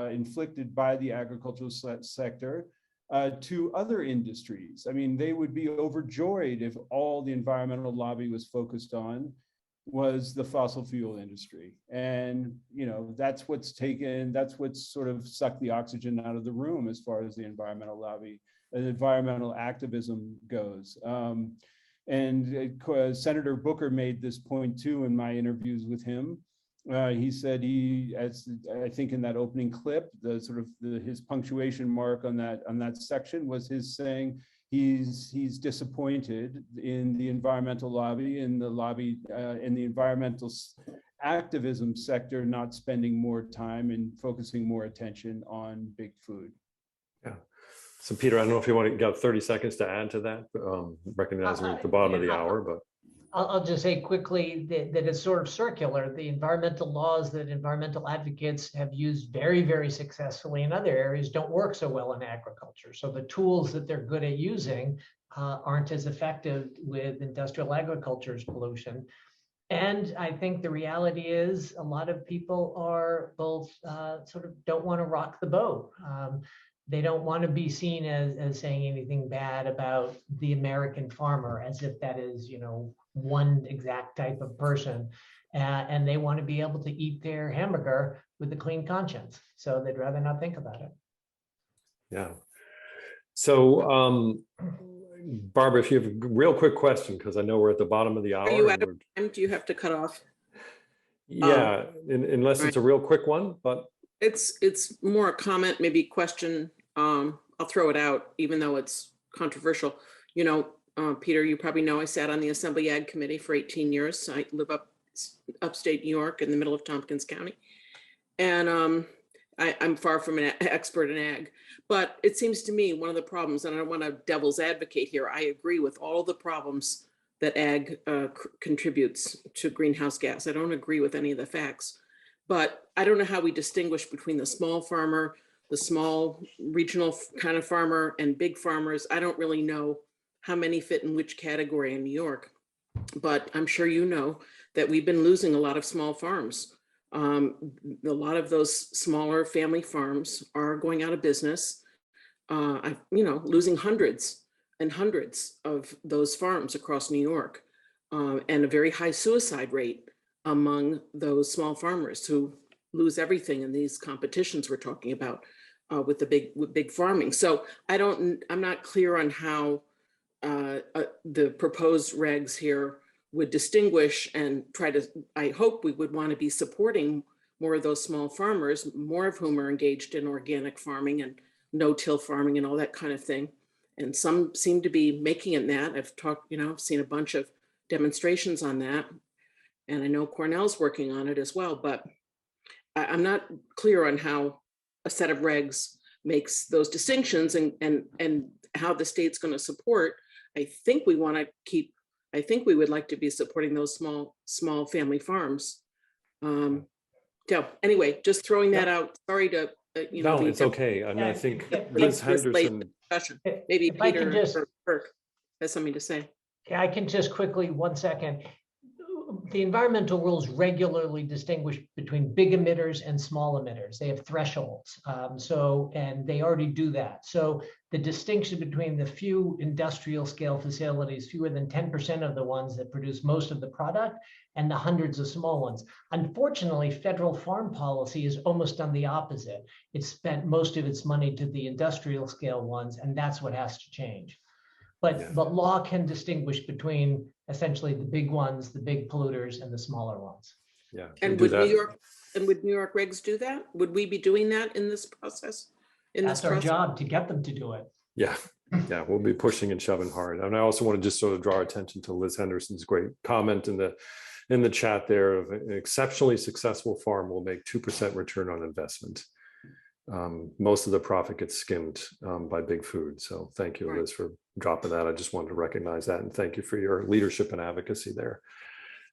inflicted by the agricultural sector to other industries. I mean, they would be overjoyed if all the environmental lobby was focused on was the fossil fuel industry. And, that's what's sort of sucked the oxygen out of the room as far as the environmental lobby and environmental activism goes. And Senator Booker made this point too in my interviews with him. He said as I think in that opening clip, his punctuation mark on that section was his saying, he's disappointed in the environmental lobby and the lobby in the environmental activism sector not spending more time and focusing more attention on big food.
Yeah. So Peter, I don't know if you want to get 30 seconds to add to that, recognizing we're at the bottom of the hour, but.
I'll just say quickly that it's sort of circular. The environmental laws that environmental advocates have used very, very successfully in other areas don't work so well in agriculture. So the tools that they're good at using aren't as effective with industrial agriculture's pollution. And I think the reality is a lot of people are both sort of don't want to rock the boat. They don't want to be seen as saying anything bad about the American farmer, as if that is, one exact type of person. And they want to be able to eat their hamburger with a clean conscience. So they'd rather not think about it.
Yeah. So, Barbara, if you have a real quick question, because I know we're at the bottom of the hour.
Are you out of time? Do you have to cut off?
Yeah, unless it's a real quick one, but.
It's more a comment, maybe question. I'll throw it out, even though it's controversial. Peter, you probably know I sat on the Assembly Ag Committee for 18 years. I live upstate New York in the middle of Tompkins County. And I'm far from an expert in ag, but it seems to me one of the problems, and I don't want to devil's advocate here, I agree with all the problems that ag contributes to greenhouse gas. I don't agree with any of the facts, but I don't know how we distinguish between the small farmer, the small regional kind of farmer, and big farmers. I don't really know how many fit in which category in New York, but I'm sure you know that we've been losing a lot of small farms. A lot of those smaller family farms are going out of business, losing hundreds and hundreds of those farms across New York, and a very high suicide rate among those small farmers who lose everything in these competitions we're talking about with the big farming. So I'm not clear on how the proposed regs here would distinguish and try to, I hope we would want to be supporting more of those small farmers, more of whom are engaged in organic farming and no-till farming and all that kind of thing. And some seem to be making it that. I've seen a bunch of demonstrations on that. And I know Cornell's working on it as well, but I'm not clear on how a set of regs makes those distinctions and how the state's going to support. I think we would like to be supporting those small family farms. So anyway, just throwing that out. Sorry to,
no, it's okay. I mean, I think Liz Henderson.
Maybe Peter or Kirk has something to say.
Yeah, I can just quickly, 1 second. The environmental rules regularly distinguish between big emitters and small emitters. They have thresholds. And they already do that. So the distinction between the few industrial scale facilities, fewer than 10% of the ones that produce most of the product, and the hundreds of small ones. Unfortunately, federal farm policy has almost done the opposite. It's spent most of its money to the industrial scale ones, and that's what has to change. But the law can distinguish between essentially the big ones, the big polluters, and the smaller ones.
Yeah.
And would New York regs do that? Would we be doing that in this process?
That's our job, to get them to do it.
Yeah. Yeah, we'll be pushing and shoving hard. And I also want to just sort of draw attention to Liz Henderson's great comment in the chat there of an exceptionally successful farm will make 2% return on investment. Most of the profit gets skimmed by big food. So thank you, Liz, for dropping that. I just wanted to recognize that, and thank you for your leadership and advocacy there.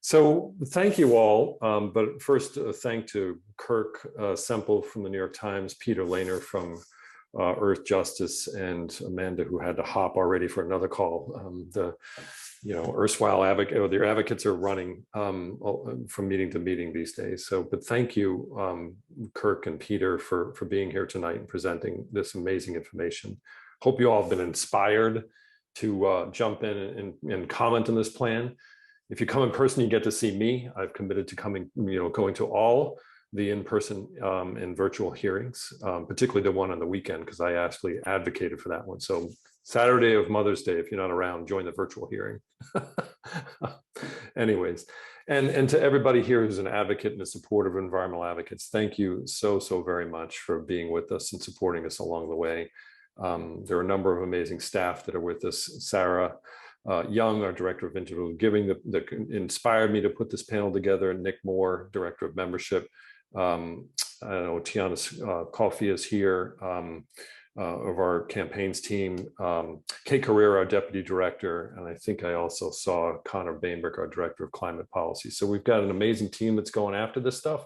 So thank you all. But first, thank to Kirk Semple from the New York Times, Peter Lehner from Earth Justice, and Amanda, who had to hop already for another call. Erstwhile their advocates are running from meeting to meeting these days. So, but thank you, Kirk and Peter, for being here tonight and presenting this amazing information. Hope you all have been inspired to jump in and comment on this plan. If you come in person, you get to see me. I've committed to going to all the in-person and virtual hearings, particularly the one on the weekend, because I actually advocated for that one. So Saturday of Mother's Day, if you're not around, join the virtual hearing. Anyways, and to everybody here who's an advocate and a supporter of environmental advocates, thank you so very much for being with us and supporting us along the way. There are a number of amazing staff that are with us. Sarah Young, our Director of Individual Giving, that inspired me to put this panel together. Nick Moore, Director of Membership. I know Tiana Kofi is here, of our campaigns team. Kate Carrera, our Deputy Director, and I think I also saw Connor Bainbrick, our Director of Climate Policy. So we've got an amazing team that's going after this stuff.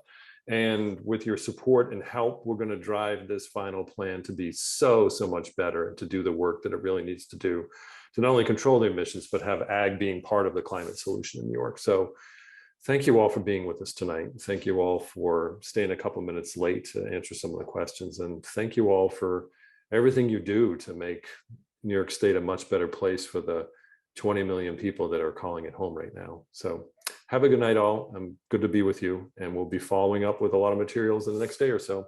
And with your support and help, we're going to drive this final plan to be so much better, and to do the work that it really needs to do, to not only control the emissions, but have ag being part of the climate solution in New York. So thank you all for being with us tonight. Thank you all for staying a couple minutes late to answer some of the questions. And thank you all for everything you do to make New York State a much better place for the 20 million people that are calling it home right now. So have a good night all. Good to be with you. And we'll be following up with a lot of materials in the next day or so.